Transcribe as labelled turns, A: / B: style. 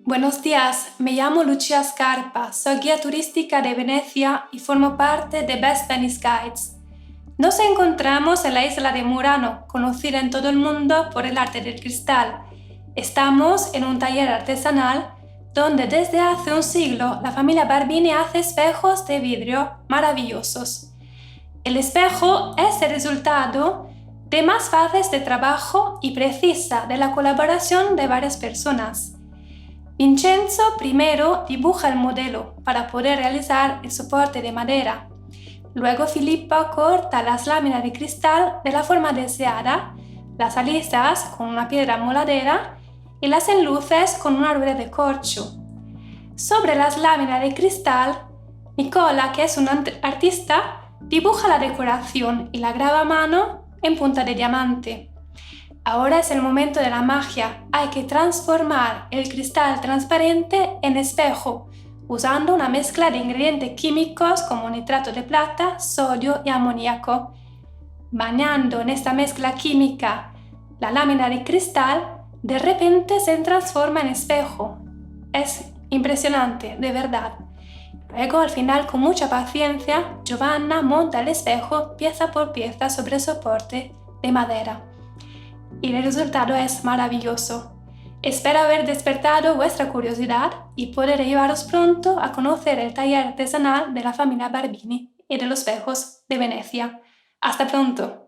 A: Buenos días, me llamo Lucia Scarpa, soy guía turística de Venecia y formo parte de Best Venice Guides. Nos encontramos en la isla de Murano, conocida en todo el mundo por el arte del cristal. Estamos en un taller artesanal donde desde hace un siglo la familia Barbini hace espejos de vidrio maravillosos. El espejo es el resultado de más fases de trabajo y precisa de la colaboración de varias personas. Vincenzo primero dibuja el modelo para poder realizar el soporte de madera. Luego Filippo corta las láminas de cristal de la forma deseada, las alisas con una piedra moladera y las enluces con una rueda de corcho. Sobre las láminas de cristal, Nicola, que es un artista, dibuja la decoración y la graba a mano en punta de diamante. Ahora es el momento de la magia, hay que transformar el cristal transparente en espejo, usando una mezcla de ingredientes químicos como nitrato de plata, sodio y amoníaco. Bañando en esta mezcla química la lámina de cristal, de repente se transforma en espejo. Es impresionante, de verdad. Luego, al final, con mucha paciencia, Giovanna monta el espejo pieza por pieza sobre el soporte de madera. Y el resultado es maravilloso. Espero haber despertado vuestra curiosidad y poder llevaros pronto a conocer el taller artesanal de la familia Barbini y de los espejos de Venecia. ¡Hasta pronto!